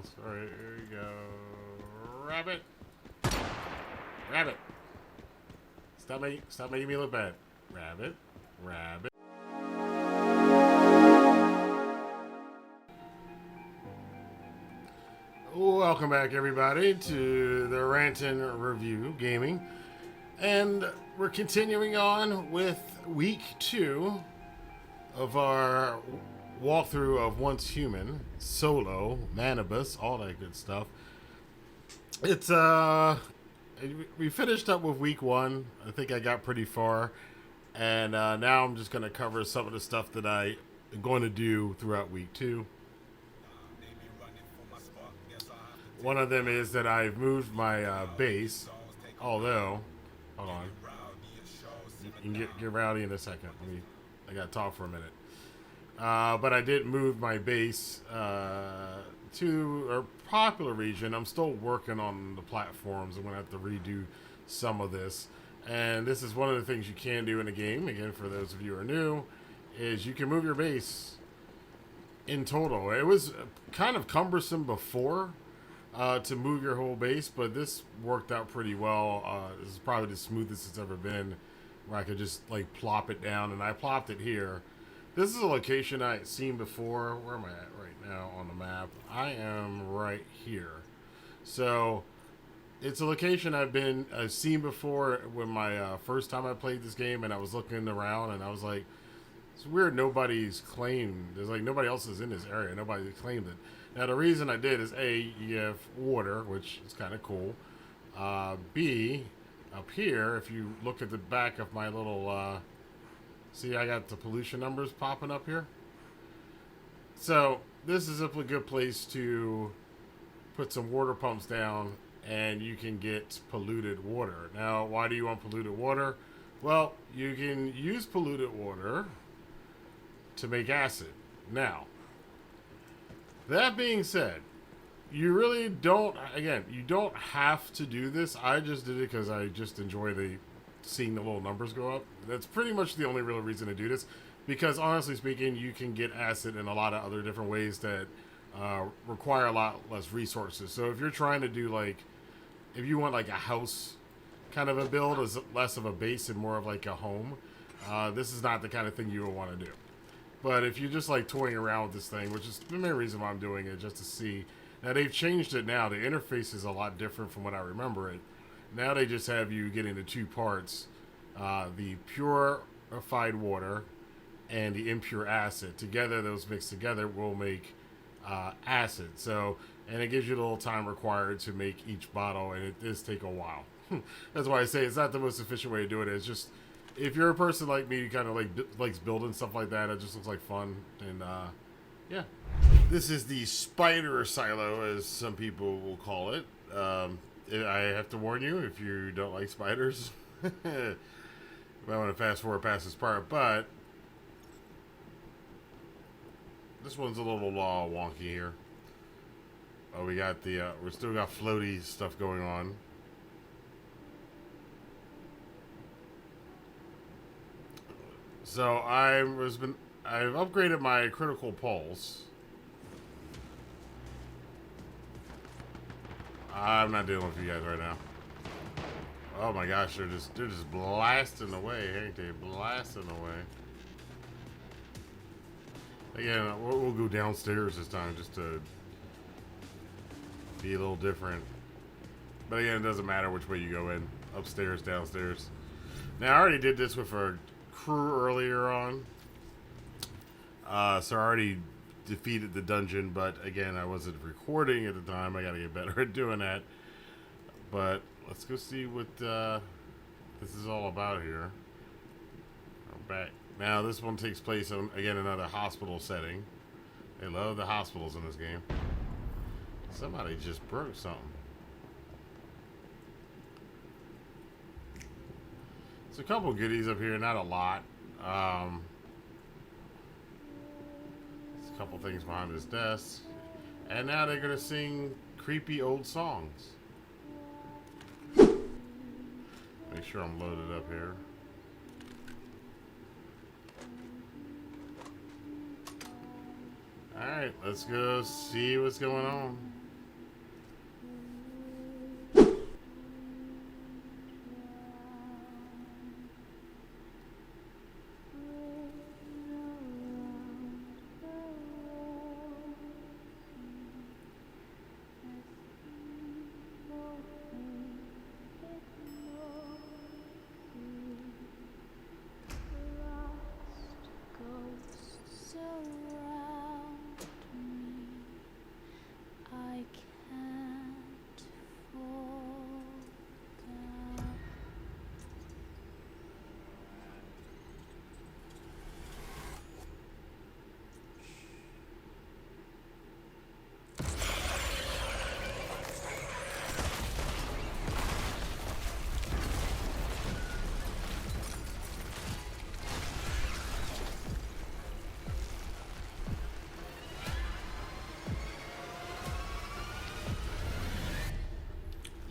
else. All right, here you go. Rabbit. Rabbit. Stop making me look bad. Rabbit. Rabbit. Welcome back, everybody, to the Rantin Review Gaming. And we're continuing on with week 2 of our walkthrough of Once Human, Solo, Manibus, all that good stuff. It's, we finished up with week 1. I think I got pretty far. And now I'm just going to cover some of the stuff that I'm going to do throughout week 2. One of them is that I've moved my base, although, hold on, you can get rowdy in a second. I got to talk for a minute. But I did move my base to a popular region. I'm still working on the platforms. I'm going to have to redo some of this. And this is one of the things you can do in the game, again, for those of you who are new, is you can move your base in total. It was kind of cumbersome before, to move your whole base, but this worked out pretty well. This is probably the smoothest it's ever been, where I could just like plop it down, and I plopped it here. This is a location I had seen before. Where am I at right now on the map? I am right here. So it's a location I've seen before when my first time I played this game, and I was looking around and I was like, it's weird nobody's claimed. There's like nobody else is in this area. Nobody claimed it. Now, the reason I did is, A, you have water, which is kind of cool. B, up here, if you look at the back of my little, see, I got the pollution numbers popping up here. So, this is a good place to put some water pumps down, and you can get polluted water. Now, why do you want polluted water? Well, you can use polluted water to make acid. Now, that being said, you really don't, again, you don't have to do this. I just did it because I just enjoy seeing the little numbers go up. That's pretty much the only real reason to do this. Because honestly speaking, you can get acid in a lot of other different ways that require a lot less resources. So if you're trying to do like, if you want like a house kind of a build, as less of a base and more of like a home, this is not the kind of thing you would want to do. But if you're just like toying around with this thing, which is the main reason why I'm doing it, just to see. Now they've changed it now. The interface is a lot different from what I remember it. Now they just have you get into 2 parts. The purified water and the impure acid. Together, those mixed together will make acid. So, and it gives you a little time required to make each bottle, and it does take a while. That's why I say it's not the most efficient way to do it. It's just, if you're a person like me who kind of likes building stuff like that, it just looks like fun. And yeah, this is the spider silo, as some people will call it. I have to warn you, if you don't like spiders, you might want to fast forward past this part. But this one's a little wonky here. Oh, we got the we still got floaty stuff going on. So I've upgraded my critical pulse. I'm not dealing with you guys right now. Oh my gosh, they're just blasting away, ain't they? Blasting away. Again, we'll go downstairs this time just to be a little different. But again, it doesn't matter which way you go in. Upstairs, downstairs. Now I already did this with our crew earlier on, so I already defeated the dungeon, but again, I wasn't recording at the time. I gotta get better at doing that. But let's go see what this is all about here. I'm back. Now this one takes place on, again, another hospital setting. They love the hospitals in this game. Somebody just broke something. There's a couple goodies up here, not a lot. There's a couple things behind this desk. And now they're going to sing creepy old songs. Make sure I'm loaded up here. Alright, let's go see what's going on.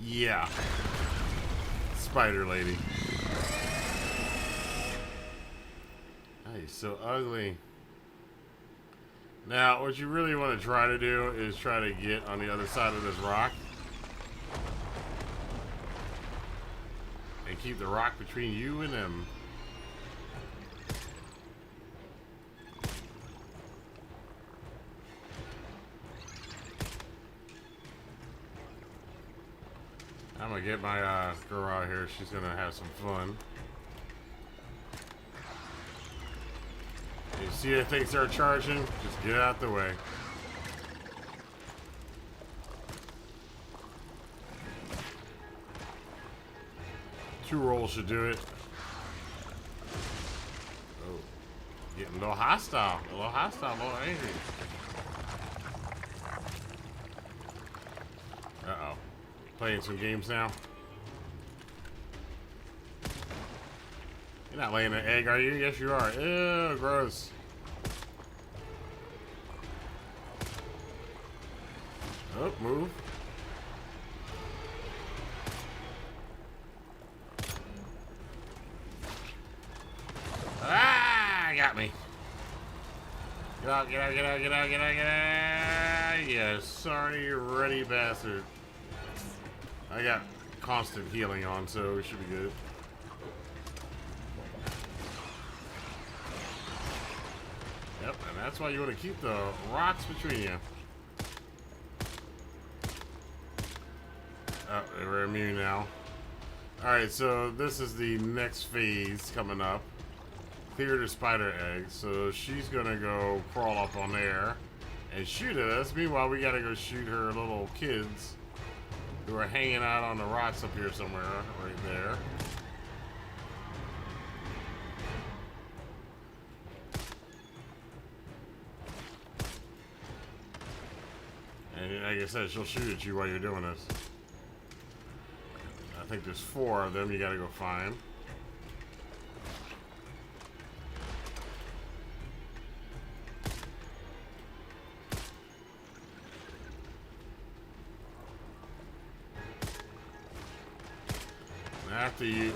Yeah. Spider lady. Oh, he's so ugly. Now, what you really want to try to do is try to get on the other side of this rock. And keep the rock between you and them. I'm gonna get my girl out here. She's gonna have some fun. You see the things start charging? Just get out the way. Two rolls should do it. Oh, getting a little hostile. A little hostile, a little angry. Uh-oh. Playing some games now. You're not laying an egg, are you? Yes, you are. Ew, gross. Oh, move. Ah, got me. Get out, get out, get out, get out, get out, get out. You sorry, ready bastard. I got constant healing on, so we should be good. Yep, and that's why you want to keep the rocks between you. Oh, we're immune now. Alright, so this is the next phase coming up. Clear the spider eggs. So she's gonna go crawl up on there and shoot at us. Meanwhile, we gotta go shoot her little kids who are hanging out on the rocks up here somewhere, right there. And like I said, she'll shoot at you while you're doing this. I think there's 4 of them you gotta go find. After you,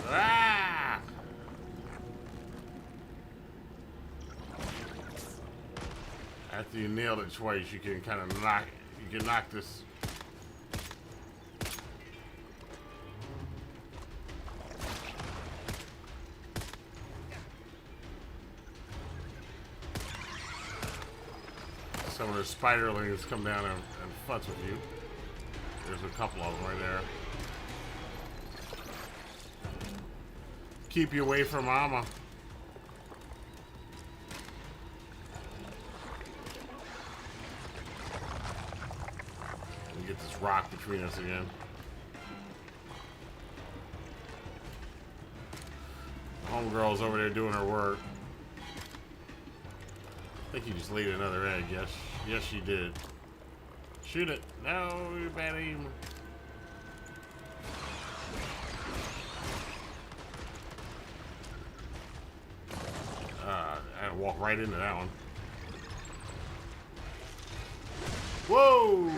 after you nailed it twice, you can kind of knock this. Some of the spiderlings come down and futz with you. There's a couple of them right there. Keep you away from mama. We get this rock between us again. Homegirl's over there doing her work. I think you just laid another egg. Yes, yes, she did. Shoot it. No, bad aim. I walk right into that one. Whoa!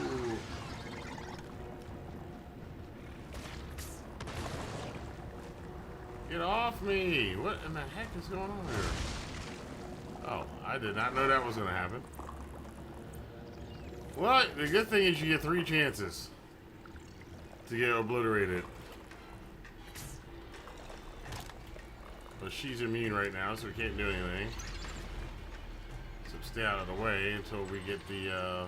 Get off me! What in the heck is going on here? Oh, I did not know that was going to happen. Well, the good thing is you get 3 chances to get obliterated. But she's immune right now, so we can't do anything. So stay out of the way until we get the,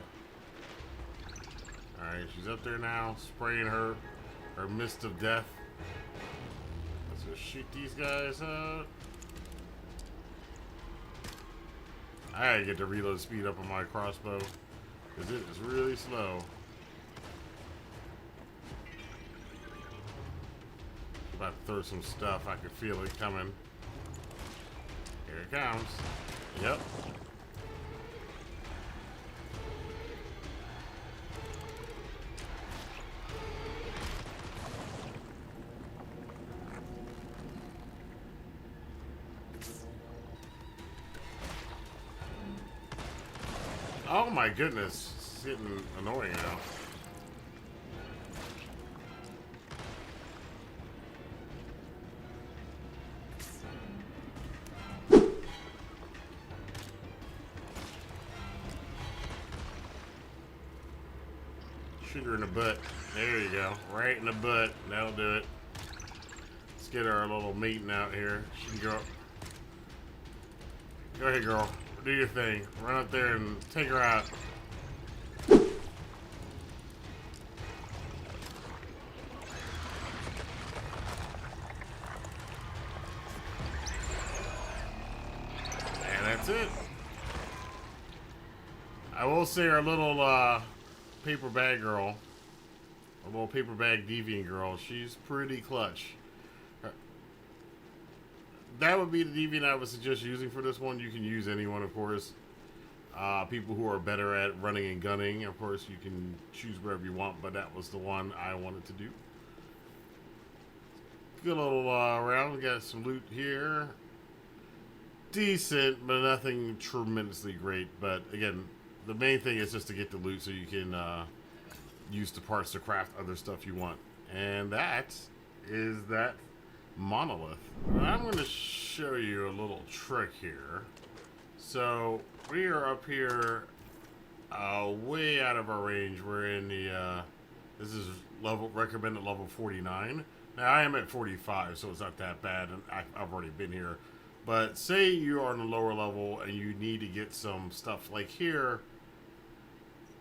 Alright, she's up there now, spraying her mist of death. Let's go shoot these guys up. I gotta get the reload speed up on my crossbow, because it is really slow. About to throw some stuff. I can feel it coming. Here it comes. Yep. Oh my goodness. It's getting annoying now. Shoot her in the butt. There you go. Right in the butt. That'll do it. Let's get our little meeting out here. She can go. Go ahead, girl. Do your thing. Run up there and take her out. And that's it. I will say our little paper bag girl, a little paper bag deviant girl, she's pretty clutch. That would be the deviant I would suggest using for this one. You can use anyone, of course. People who are better at running and gunning, of course, you can choose whatever you want, but that was the one I wanted to do. Good little round. We got some loot here. Decent, but nothing tremendously great. But again, the main thing is just to get the loot so you can use the parts to craft other stuff you want. And that is that Monolith. I'm going to show you a little trick here. So we are up here way out of our range. We're in the this is recommended level 49. Now I am at 45, so it's not that bad, and I've already been here. But say you are on a lower level and you need to get some stuff like here.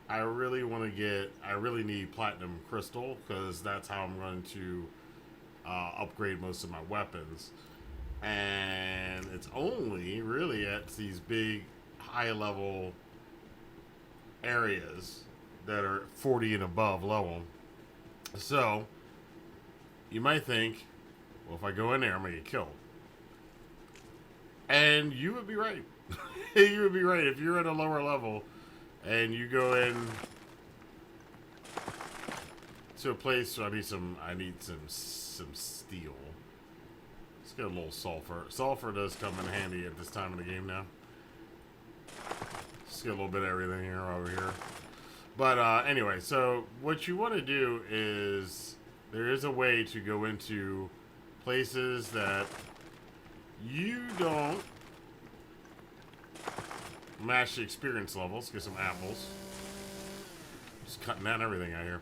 I really need platinum crystal, because that's how I'm going to upgrade most of my weapons. And it's only really at these big high level areas that are 40 and above level. So you might think, well, if I go in there, I'm gonna get killed. And you would be right. You would be right. If you're at a lower level and you go in to a place, I need some steel. Let's get a little sulfur. Sulfur does come in handy at this time of the game now. Just get a little bit of everything here over here. But anyway, so what you want to do is there is a way to go into places that you don't match the experience levels. Get some apples. Just cutting down everything out here.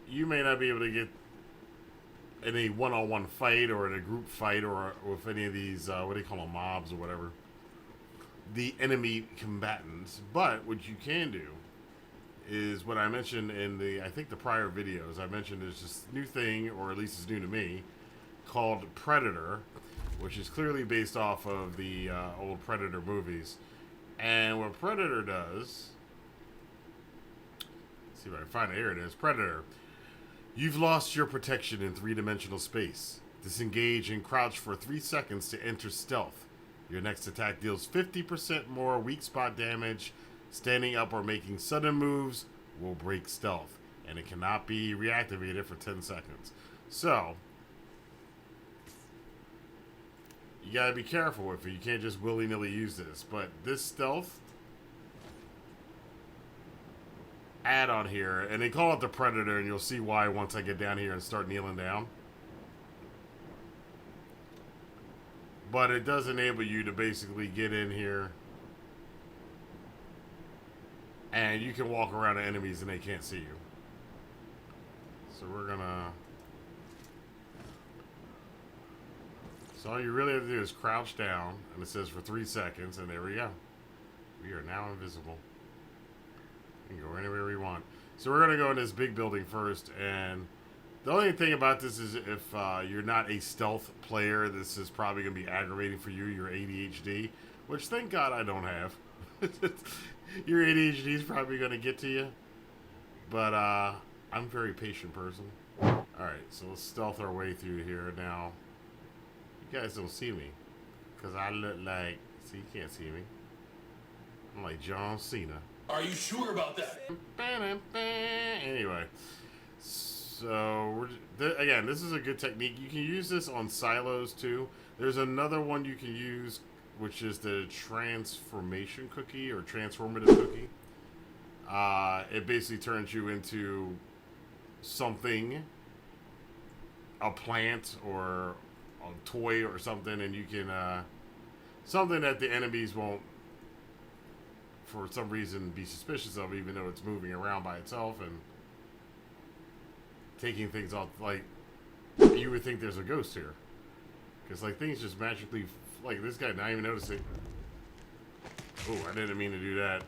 You may not be able to get in a one-on-one fight or in a group fight or with any of these, what do you call them, mobs or whatever, the enemy combatants. But what you can do is what I mentioned in I think the prior videos. I mentioned there's this new thing, or at least it's new to me, called Predator, which is clearly based off of the old Predator movies. And what Predator does, let's see if I can find it. Here it is. Predator. You've lost your protection in three-dimensional space. Disengage and crouch for 3 seconds to enter stealth. Your next attack deals 50% more weak spot damage. Standing up or making sudden moves will break stealth, and it cannot be reactivated for 10 seconds. So you gotta be careful with it. You can't just willy-nilly use this. But this stealth add-on here, and they call it the Predator, and you'll see why once I get down here and start kneeling down. But it does enable you to basically get in here, and you can walk around the enemies and they can't see you. So we're gonna... So all you really have to do is crouch down, and it says for 3 seconds, and there we go. We are now invisible. We can go anywhere we want. So we're going to go in this big building first, and the only thing about this is if you're not a stealth player, this is probably going to be aggravating for you, your ADHD, which thank God I don't have. Your ADHD is probably going to get to you, but I'm a very patient person. Alright, so let's stealth our way through here. Now, you guys don't see me, because I look like, see, you can't see me. I'm like John Cena. Are you sure about that? Anyway, so again, this is a good technique. You can use this on silos too. There's another one you can use, which is the transformation cookie or transformative cookie. It basically turns you into something, a plant or a toy or something, and you can something that the enemies won't, for some reason, be suspicious of, even though it's moving around by itself. And taking things off. Like, you would think there's a ghost here. Because, like, things just magically... Like, this guy not even noticing. Oh, I didn't mean to do that.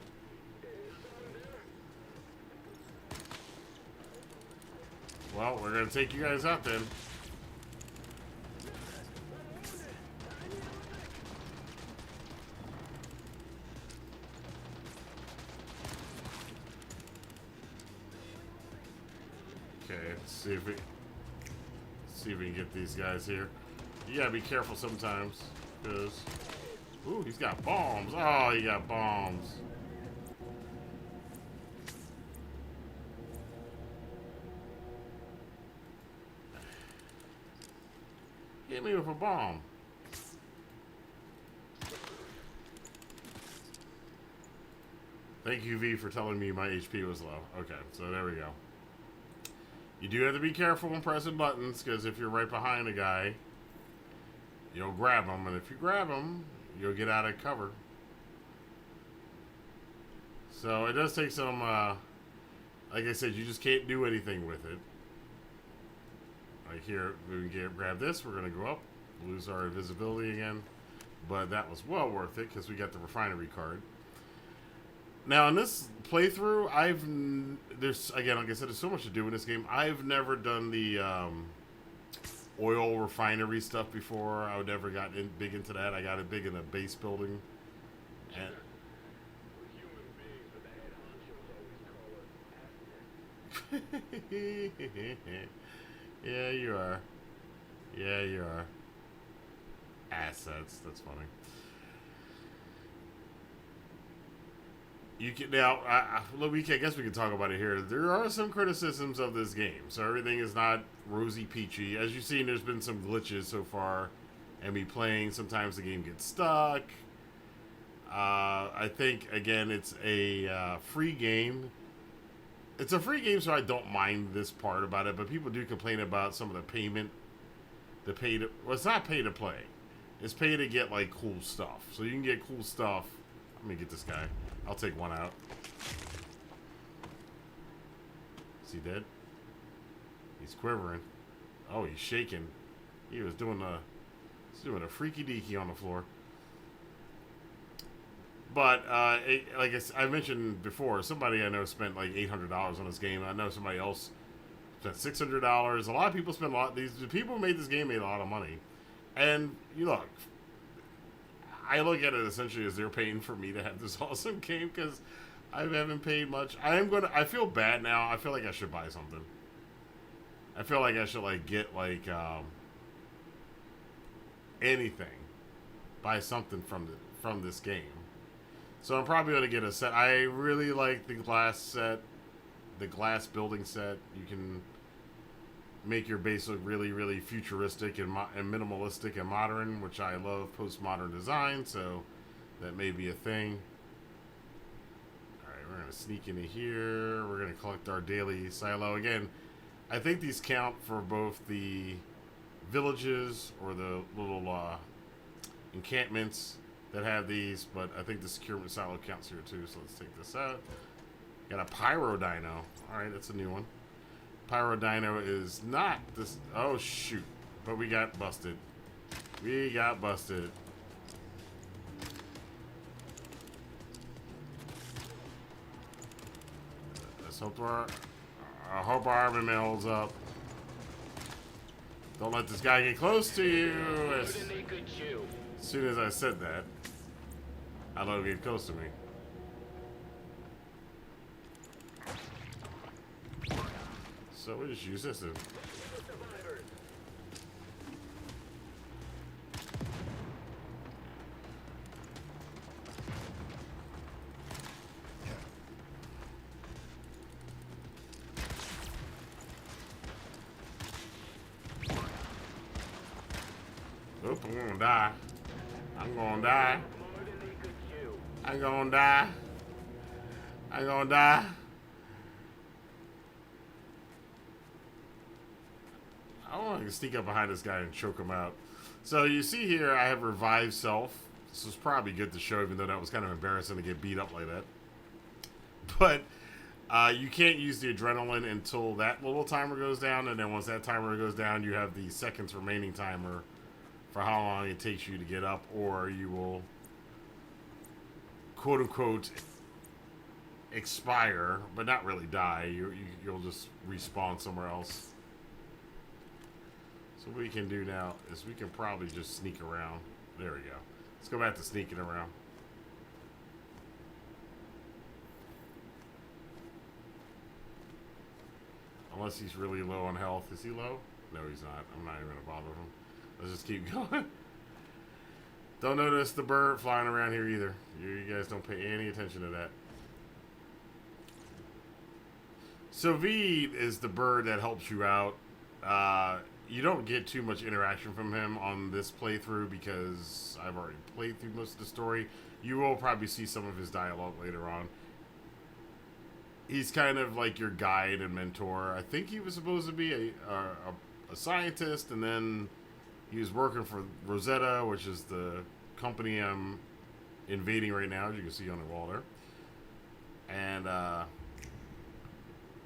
Well, we're going to take you guys out then. Okay, let's see if we can get these guys here. You gotta be careful sometimes, because... Ooh, he's got bombs. Oh, he got bombs. Hit me with a bomb. Thank you, V, for telling me my HP was low. Okay, so there we go. You do have to be careful when pressing buttons, because if you're right behind a guy, you'll grab him, and if you grab him, you'll get out of cover. So it does take some, like I said, you just can't do anything with it. Right here, we can grab this, we're going to go up, lose our invisibility again, but that was well worth it, because we got the refinery card. Now, in this playthrough, there's, again, like I said, there's so much to do in this game. I've never done the oil refinery stuff before. I would never got big into that. I got it big in the base building. And yeah, you are. Yeah, you are. Assets. That's funny. You can now. I guess we can talk about it here. There are some criticisms of this game, so everything is not rosy peachy. As you've seen, there's been some glitches so far, and me playing. Sometimes the game gets stuck. I think again, it's a free game. It's a free game, so I don't mind this part about it. But people do complain about some of the payment. Well, it's not pay to play. It's pay to get like cool stuff. So you can get cool stuff. Let me get this guy. I'll take one out. Is he dead? He's quivering. Oh, he's shaking. He was doing a freaky deaky on the floor. But like I mentioned before, somebody I know spent like $800 on this game. I know somebody else spent $600. A lot of people spend a lot. The people who made this game made a lot of money. And you look. I look at it essentially as they're paying for me to have this awesome game, because I haven't paid much. I feel bad now. I feel like I should buy something. I feel like I should like get like anything, buy something from this game. So I'm probably gonna get a set. I really like the glass set, the glass building set. You can make your base look really, really futuristic and minimalistic and modern, which I love postmodern design, so that may be a thing. Alright, we're going to sneak into here. We're going to collect our daily silo. Again, I think these count for both the villages or the little encampments that have these, but I think the Securement Silo counts here too, so let's take this out. Got a Pyro Dino. Alright, that's a new one. Pyro Dino is not this. Oh, shoot. But we got busted. We got busted. Let's hope our armament holds up. Don't let this guy get close to you. As soon as I said that, I let him get close to me. So we'll just use this then. Oop, I'm gonna die. I'm gonna die. I'm gonna die. I'm gonna die. I want to sneak up behind this guy and choke him out. So you see here, I have revived self. This was probably good to show, even though that was kind of embarrassing to get beat up like that. But You can't use the adrenaline until that little timer goes down, and then once that timer goes down, you have the seconds remaining timer for how long it takes you to get up, or you will, quote unquote, expire, but not really die. You'll just respawn somewhere else. So what we can do now is we can probably just sneak around. There we go. Let's go back to sneaking around. Unless he's really low on health. Is he low? No, he's not. I'm not even going to bother him. Let's just keep going. Don't notice the bird flying around here either. You guys don't pay any attention to that. So V is the bird that helps you out. You don't get too much interaction from him on this playthrough because I've already played through most of the story. You will probably see some of his dialogue later on. He's kind of like your guide and mentor. I think he was supposed to be a scientist, and then he was working for Rosetta, which is the company I'm invading right now, as you can see on the wall there. And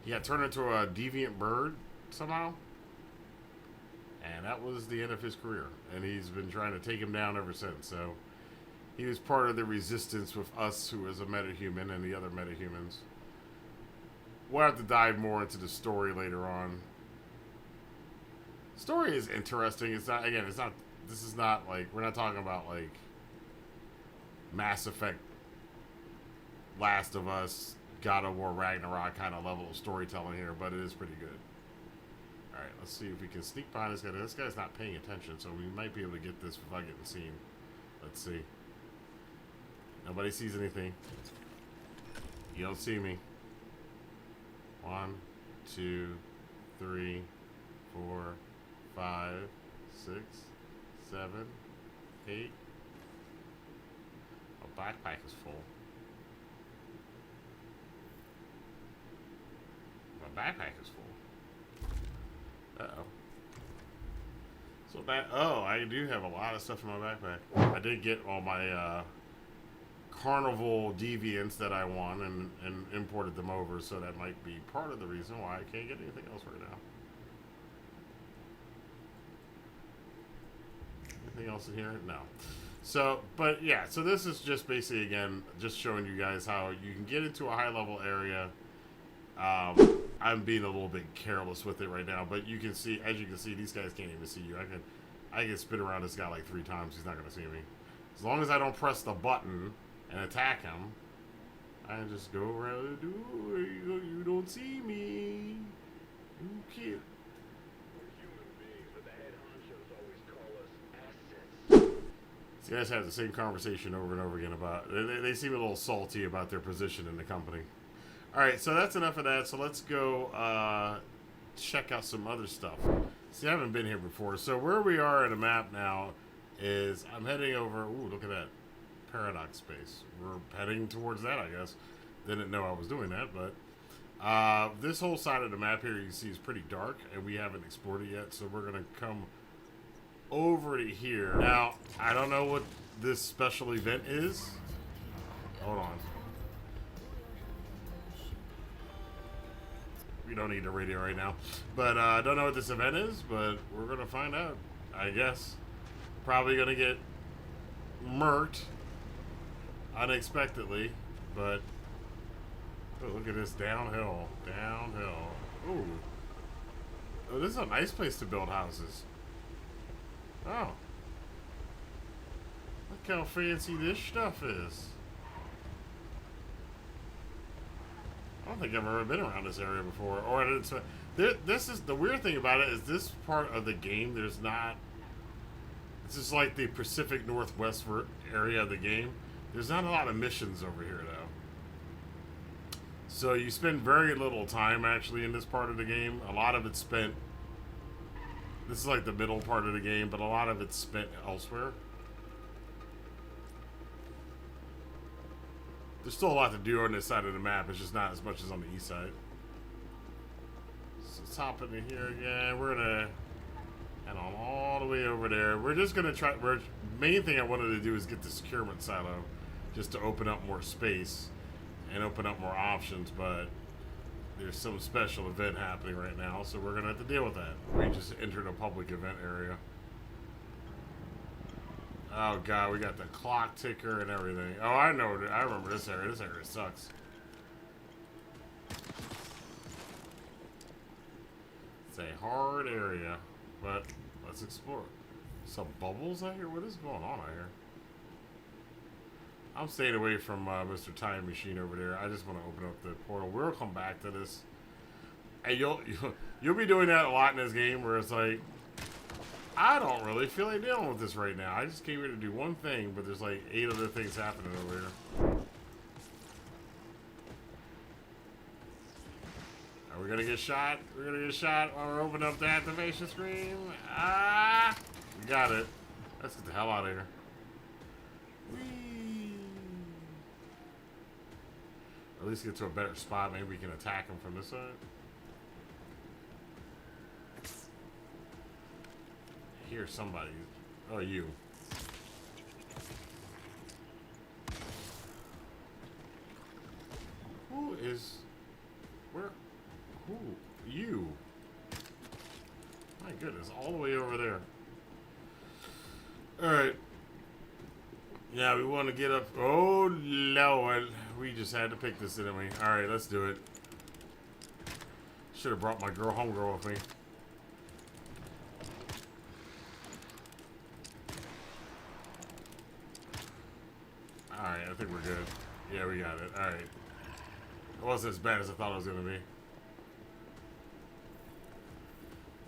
he got turned into a deviant bird somehow. And that was the end of his career. And he's been trying to take him down ever since. So he was part of the resistance with us, who was a metahuman, and the other metahumans. We'll have to dive more into the story later on. Story is interesting. It's not, again, it's not, this is not like, we're not talking about like Mass Effect, Last of Us, God of War, Ragnarok kind of level of storytelling here, but it is pretty good. Alright, let's see if we can sneak behind this guy. This guy's not paying attention, so we might be able to get this without getting seen. Let's see. Nobody sees anything. You don't see me. 1, 2, 3, 4, 5, 6, 7, 8. My backpack is full. My backpack is full. Uh-oh. So that, oh, I do have a lot of stuff in my backpack. I did get all my carnival deviants that I won and imported them over, so that might be part of the reason why I can't get anything else right now. Anything else in here? No. So, but yeah, so this is just basically, again, just showing you guys how you can get into a high level area. I'm being a little bit careless with it right now, but you can see, as you can see, these guys can't even see you. I can spin around this guy like 3 times. He's not going to see me. As long as I don't press the button and attack him, I just go around the door. You don't see me. You can't. These guys have the same conversation over and over again about. They seem a little salty about their position in the company. Alright, so that's enough of that. So let's go check out some other stuff. See, I haven't been here before. So where we are in the map now is I'm heading over. Ooh, look at that. Paradox space. We're heading towards that, I guess. Didn't know I was doing that, but this whole side of the map here you can see is pretty dark, and we haven't explored it yet, so we're going to come over to here. Now, I don't know what this special event is. Hold on. We don't need a radio right now. But I don't know what this event is, but we're going to find out, I guess. Probably going to get murked unexpectedly, but oh, look at this downhill. Ooh. Oh, this is a nice place to build houses. Oh. Look how fancy this stuff is. I don't think I've ever been around this area before. Or it's this is the weird thing about it is this part of the game. There's not. This is like the Pacific Northwest area of the game. There's not a lot of missions over here though. So you spend very little time actually in this part of the game. A lot of it's spent. This is like the middle part of the game, but a lot of it's spent elsewhere. There's still a lot to do on this side of the map. It's just not as much as on the east side. So let's hop into here again. We're gonna head on all the way over there. We're just gonna try. Main thing I wanted to do is get the Securement Silo, just to open up more space and open up more options. But there's some special event happening right now, so we're gonna have to deal with that. We just entered a public event area. Oh god, we got the clock ticker and everything. Oh, I know. I remember this area. This area sucks. It's a hard area, but let's explore. Some bubbles out here? What is going on out here? I'm staying away from Mr. Time Machine over there. I just want to open up the portal. We'll come back to this. And you'll be doing that a lot in this game where it's like, I don't really feel like dealing with this right now. I just came here to do one thing, but there's like 8 other things happening over here. Are we gonna get shot? We're gonna get shot while we're opening up the activation screen. Ah! We got it. Let's get the hell out of here. Whee! At least get to a better spot. Maybe we can attack him from this side. Hear somebody. Oh, you. Who is... Where? Who? You. My goodness, all the way over there. Alright. Yeah, we want to get up. Oh, Lord. We just had to pick this, didn't we? Alright, let's do it. Should have brought my homegirl with me. Alright, I think we're good. Yeah, we got it. Alright. It wasn't as bad as I thought it was going to be.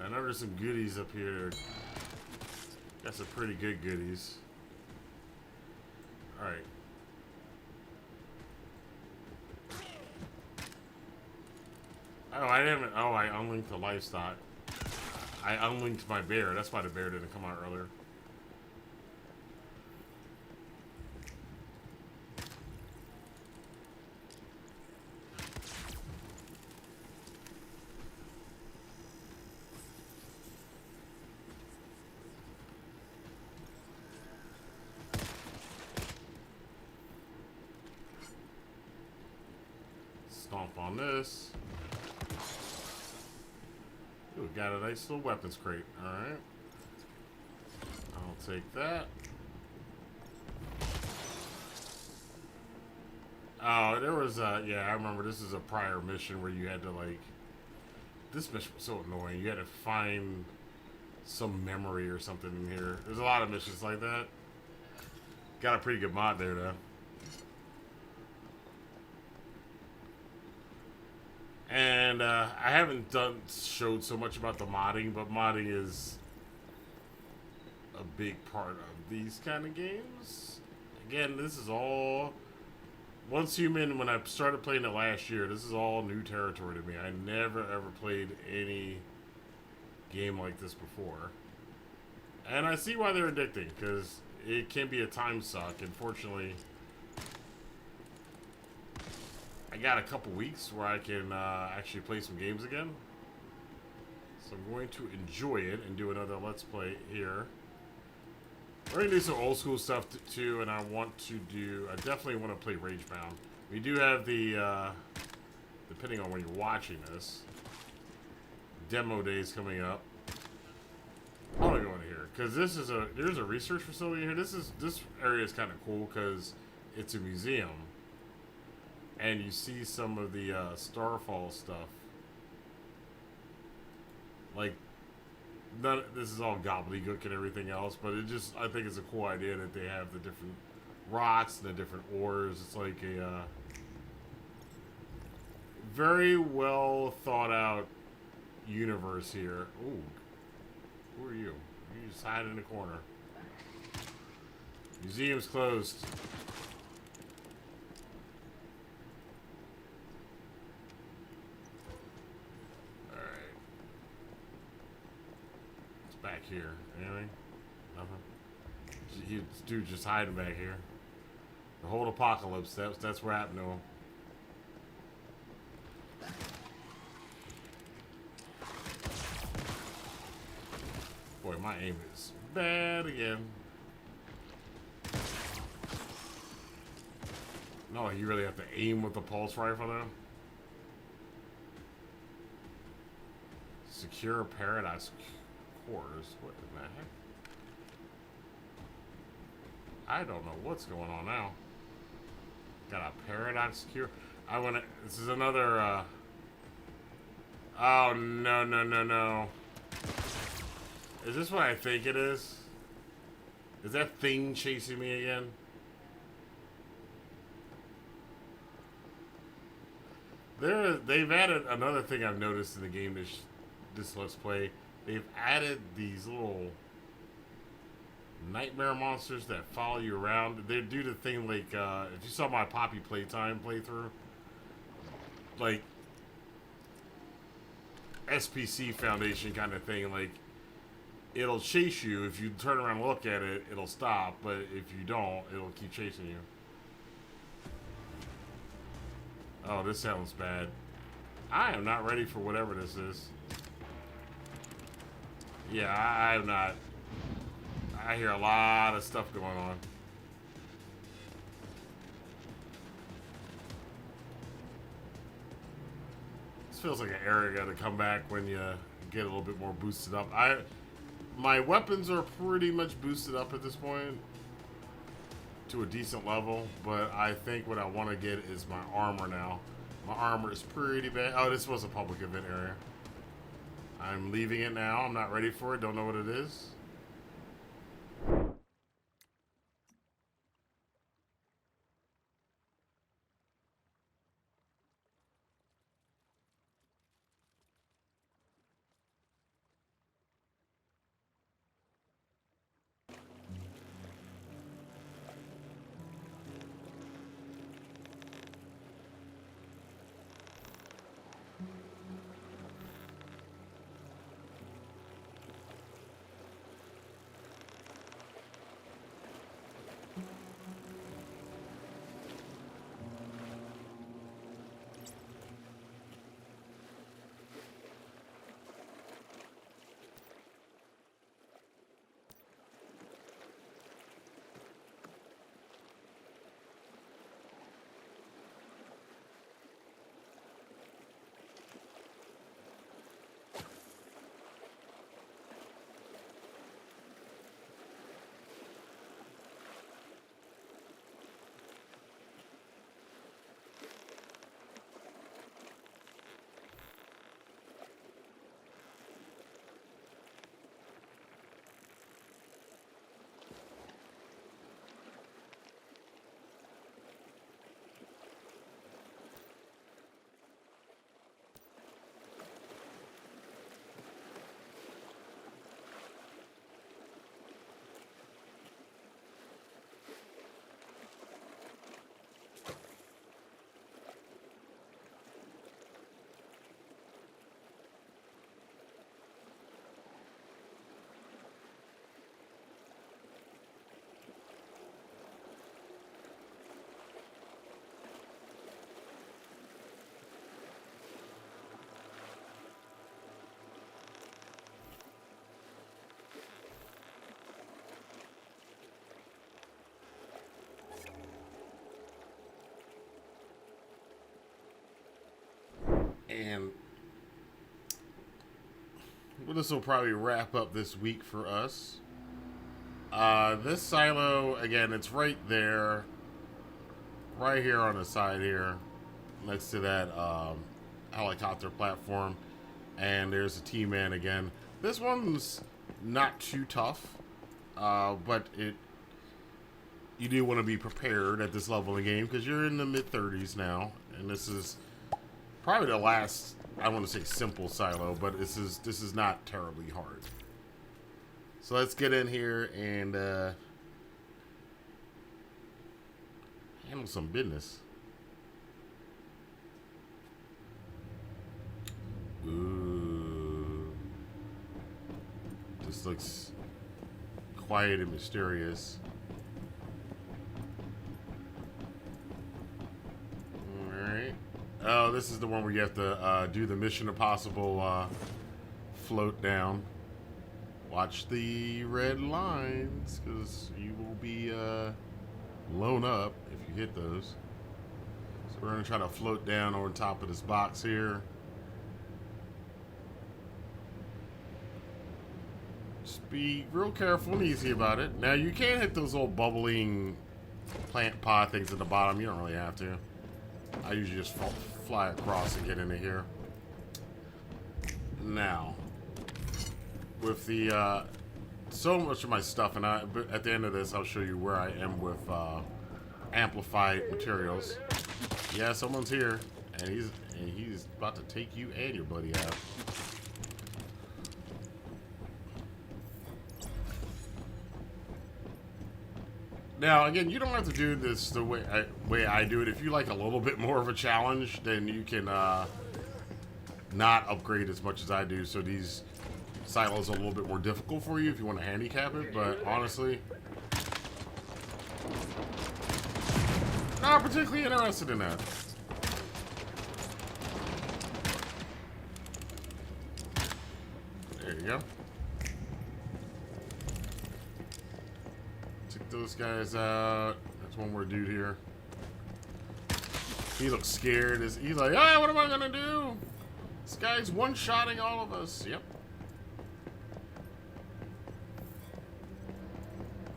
I know there's some goodies up here. Got some pretty good goodies. Alright. Oh, I didn't. Oh, I unlinked the livestock. I unlinked my bear. That's why the bear didn't come out earlier. Stomp on this. Ooh, got a nice little weapons crate. Alright. I'll take that. Oh, there was a... Yeah, I remember this is a prior mission where you had to, like... This mission was so annoying. You had to find some memory or something in here. There's a lot of missions like that. Got a pretty good mod there, though. And I haven't showed so much about the modding, but modding is a big part of these kind of games. Again, this is all... Once Human, when I started playing it last year, this is all new territory to me. I never ever played any game like this before. And I see why they're addicting, because it can be a time suck. Unfortunately, I got a couple weeks where I can actually play some games again. So I'm going to enjoy it and do another Let's Play here. We're going to do some old school stuff too, and I want to do... I definitely want to play Ragebound. We do have the, depending on when you're watching this, demo days coming up. I want to go in here, because this is there's a research facility here. This area is kind of cool, because it's a museum. And you see some of the Starfall stuff. Like, this is all gobbledygook and everything else, but I think it's a cool idea that they have the different rocks and the different ores. It's like a very well thought out universe here. Ooh, who are you? You just hide in the corner. Museum's closed. Back here. Anything? Nothing? Dude just hiding back here. The whole apocalypse, that's what happened to him. Boy, my aim is bad again. No, you really have to aim with the pulse rifle now? Secure Paradise cores. What in the heck? I don't know what's going on now. Got a Paradox secure. I want to. This is another. Oh no no no no! Is this what I think it is? Is that thing chasing me again? They've added another thing I've noticed in the game this Let's Play. They've added these little nightmare monsters that follow you around. They do the thing like if you saw my Poppy Playtime playthrough, like SPC Foundation kind of thing. Like it'll chase you if you turn around and look at it, it'll stop. But if you don't, it'll keep chasing you. Oh, this sounds bad. I am not ready for whatever this is. Yeah, I'm not. I hear a lot of stuff going on. This feels like an area to come back when you get a little bit more boosted up. My weapons are pretty much boosted up at this point to a decent level, but I think what I want to get is my armor now. My armor is pretty bad. Oh, this was a public event area. I'm leaving it now. I'm not ready for it. Don't know what it is. And this will probably wrap up this week for us. This silo, again, it's right there. Right here on the side here. Next to that helicopter platform. And there's a T-Man again. This one's not too tough. But you do want to be prepared at this level of the game. Because you're in the mid-30s now. And this is probably the last, I want to say simple silo, but this is not terribly hard. So let's get in here and handle some business. Ooh. This looks quiet and mysterious. Alright. Oh, this is the one where you have to do the Mission Impossible float down. Watch the red lines, because you will be blown up if you hit those. So we're going to try to float down on top of this box here. Just be real careful and easy about it. Now, you can hit those little bubbling plant pod things at the bottom. You don't really have to. I usually just fly across and get into here. Now, with the so much of my stuff, and at the end of this, I'll show you where I am with amplified materials. Yeah, someone's here, and he's about to take you and your buddy out. Now, again, you don't have to do this the way I do it. If you like a little bit more of a challenge, then you can not upgrade as much as I do. So these silos are a little bit more difficult for you if you want to handicap it. But honestly, not particularly interested in that. There you go. Take those guys out. There's one more dude here. He looks scared. He's like, ah, what am I gonna do? This guy's one-shotting all of us. Yep.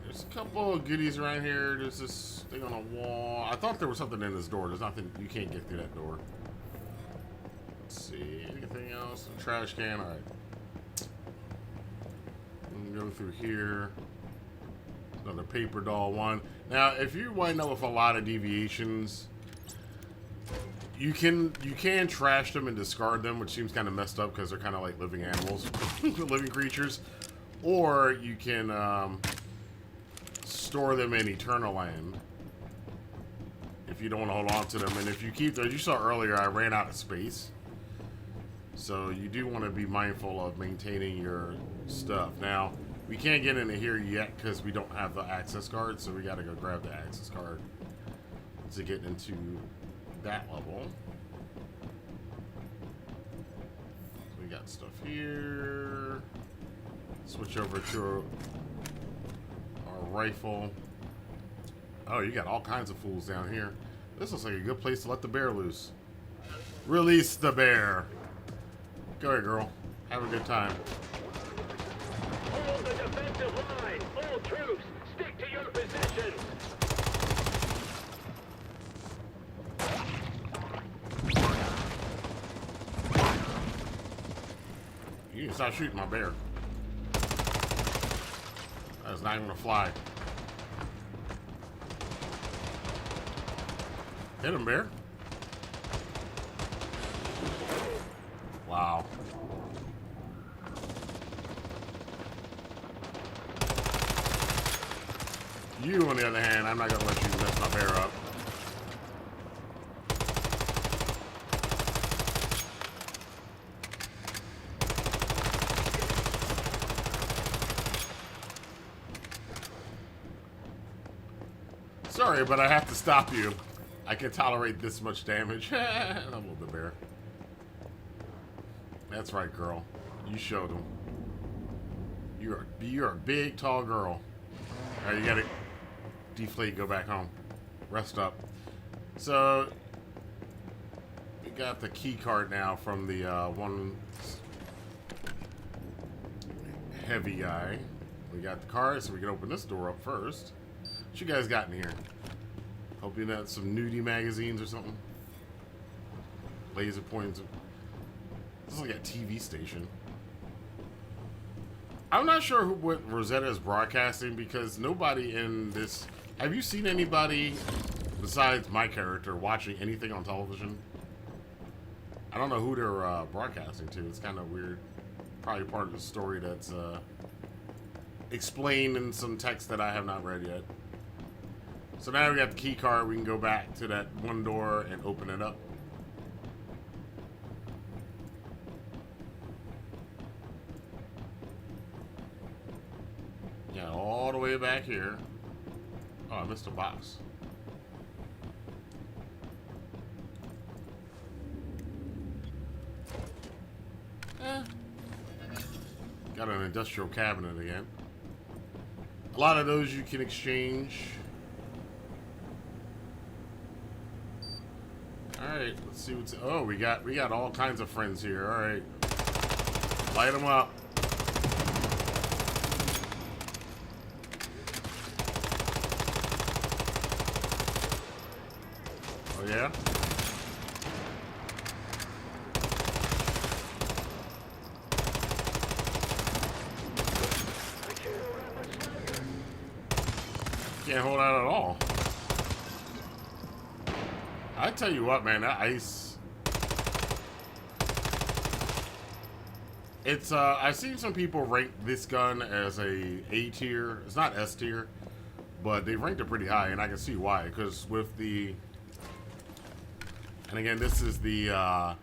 There's a couple of goodies around here. There's this thing on a wall. I thought there was something in this door. There's nothing. You can't get through that door. Let's see. Anything else? A trash can. All right. Go through here. Another paper doll one. Now, if you wind up with a lot of deviations, you can trash them and discard them, which seems kind of messed up because they're kind of like living animals, living creatures. Or you can store them in Eternal Land if you don't want to hold on to them. And if you keep, as you saw earlier, I ran out of space. So you do want to be mindful of maintaining your stuff. Now, we can't get into here yet because we don't have the access card, so we got to go grab the access card to get into that level. So we got stuff here. Switch over to our rifle. Oh, you got all kinds of fools down here. This looks like a good place to let the bear loose. Release the bear. Go ahead, girl. Have a good time. Hold the defensive line. All troops, stick to your positions. You can stop shooting my bear. That's not even gonna fly. Hit him, bear. Wow. You, on the other hand, I'm not gonna let you mess my bear up. Sorry, but I have to stop you. I can tolerate this much damage. I love the bear. That's right, girl. You showed him. You're a big, tall girl. All right, you gotta deflate, go back home. Rest up. So, we got the key card now from the one heavy guy. We got the card, so we can open this door up first. What you guys got in here? Hope you got some nudie magazines or something. Laser points. This is like a TV station. I'm not sure what Rosetta is broadcasting because nobody in this... Have you seen anybody besides my character watching anything on television? I don't know who they're broadcasting to. It's kind of weird. Probably part of the story that's explained in some text that I have not read yet. So now we got the key card. We can go back to that one door and open it up. Yeah, all the way back here. Oh, I missed a box. Got an industrial cabinet again. A lot of those you can exchange. Alright, let's see what's... Oh, we got all kinds of friends here. Alright. Light them up. Oh, yeah? Can't hold out at all. I tell you what, man, that ice. It's I've seen some people rank this gun as A tier. It's not S tier, but they ranked it pretty high, and I can see why. Because with the, and again, this is the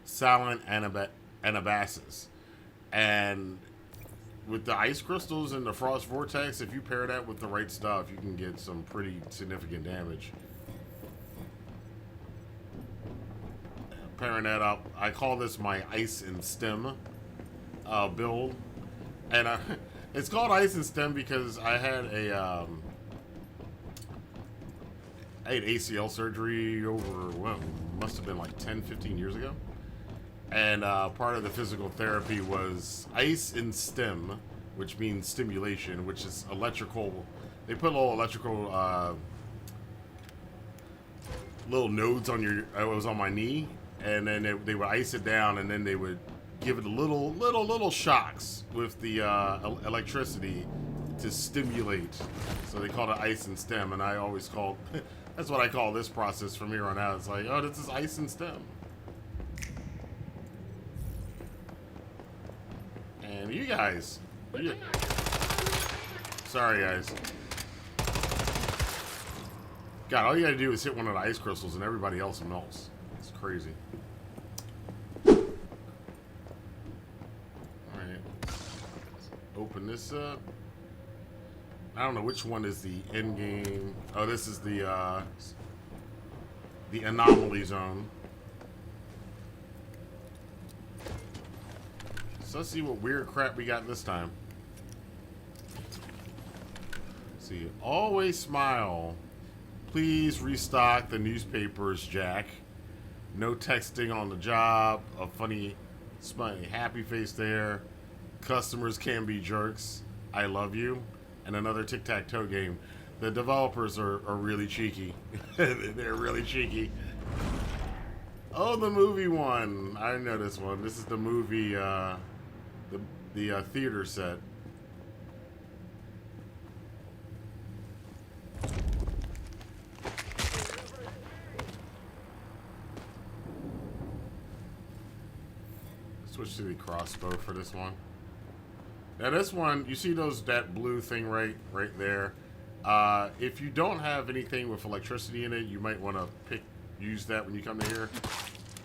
Silent Anabasis, and with the ice crystals and the frost vortex, if you pair that with the right stuff, you can get some pretty significant damage. Pairing that up, I call this my ice and stem build, and it's called ice and stem because I had ACL surgery over, well, must have been like 10-15 years ago. And part of the physical therapy was ice and stem, which means stimulation, which is electrical. They put little electrical little nodes on your. It was on my knee, and then they would ice it down, and then they would give it little shocks with the electricity to stimulate. So they called it ice and stem, and I always called. That's what I call this process from here on out. It's like, oh, this is ice and stem. And you guys, sorry guys. God, all you gotta do is hit one of the ice crystals and everybody else melts. It's crazy. Alright. Open this up. I don't know which one is the end game. Oh, this is the anomaly zone. So let's see what weird crap we got this time. Let's see, always smile. Please restock the newspapers, Jack. No texting on the job. A funny, smiley, happy face there. Customers can be jerks. I love you. And another tic-tac-toe game. The developers are really cheeky. They're really cheeky. Oh, the movie one. I know this one. This is the movie, the theater set. Switch to the crossbow for this one. Now this one, you see that blue thing right there. If you don't have anything with electricity in it, you might want to use that when you come to here.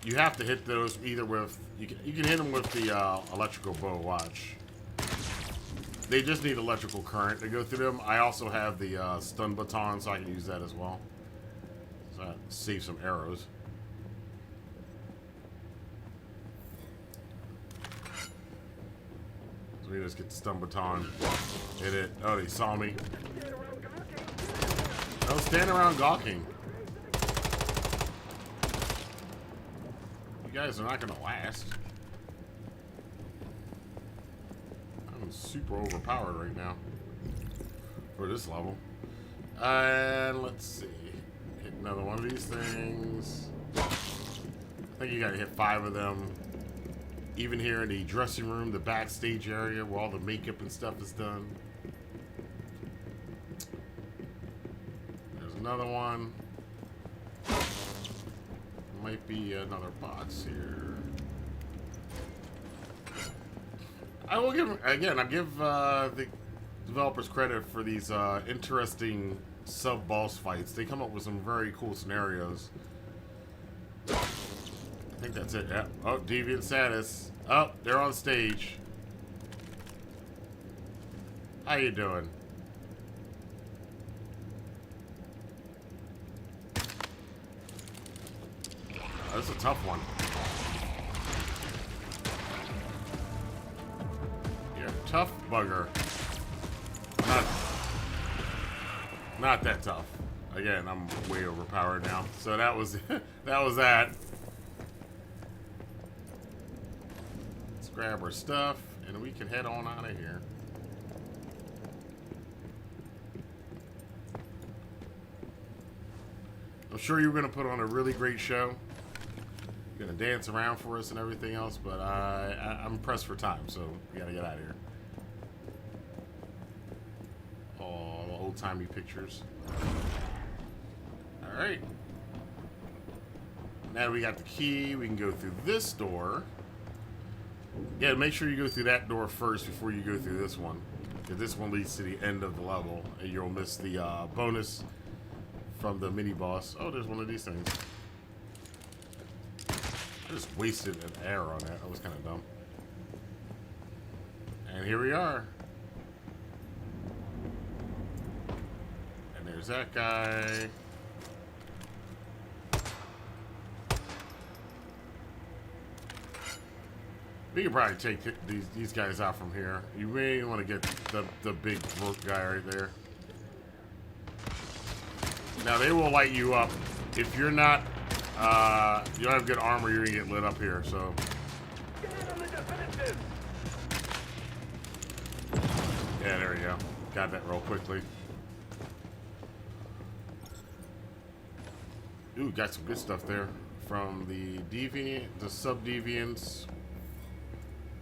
You have to hit those either with, you can hit them with the electrical bow, watch. They just need electrical current to go through them. I also have the stun baton, so I can use that as well. So I save some arrows. So we just get the stun baton, hit it. Oh, they saw me. Don't stand around gawking. You guys are not gonna last. I'm super overpowered right now for this level. And let's see. Hit another one of these things. I think you gotta hit 5 of them. Even here in the dressing room, the backstage area where all the makeup and stuff is done. There's another one. Might be another box here. I will give, again, I give the developers credit for these interesting sub-boss fights. They come up with some very cool scenarios. I think that's it. Yeah. Oh, deviant status. Oh, they're on stage. How you doing? Oh, that's a tough one. You're a tough bugger. Not that tough. Again, I'm way overpowered now. So that was that was that. Let's grab our stuff and we can head on out of here. sure you were going to put on a really great show. You're going to dance around for us and everything else, but I'm pressed for time, so we got to get out of here. Oh, old-timey pictures. All right. Now we got the key. We can go through this door. Yeah, make sure you go through that door first before you go through this one. Because this one leads to the end of the level, and you'll miss the bonus from the mini-boss. Oh, there's one of these things. I just wasted an arrow on that. That was kind of dumb. And here we are. And there's that guy. We can probably take these guys out from here. You really want to get the big rope guy right there. Now they will light you up. If you're not, you don't have good armor, you're gonna get lit up here. So. Get in on the defensive. Yeah, there we go. Got that real quickly. Ooh, got some good stuff there from the deviant, the sub-deviants.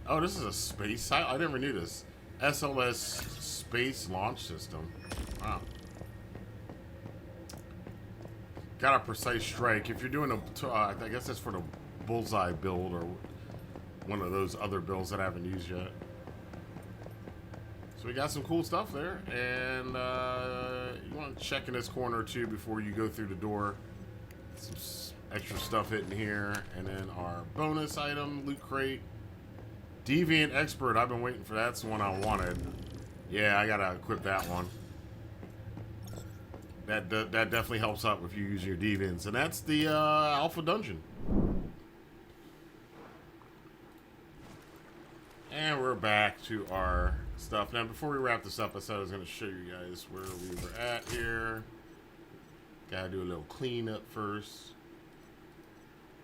Oh, this is a space. I never knew this. SLS space launch system. Wow. Got a precise strike. If you're doing a, I guess that's for the bullseye build or one of those other builds that I haven't used yet. So we got some cool stuff there, and you want to check in this corner too before you go through the door. Some extra stuff hidden here, and then our bonus item, loot crate. Deviant Expert, I've been waiting for that. That's the one I wanted. Yeah, I gotta equip that one. That definitely helps out if you use your Deviants. And that's the Alpha Dungeon. And we're back to our stuff. Now, before we wrap this up, I said I was going to show you guys where we were at here. Gotta do a little cleanup first.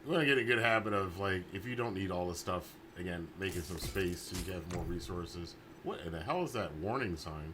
We're going to get a good habit of, like, if you don't need all this stuff, again, making some space so you can have more resources. What in the hell is that warning sign?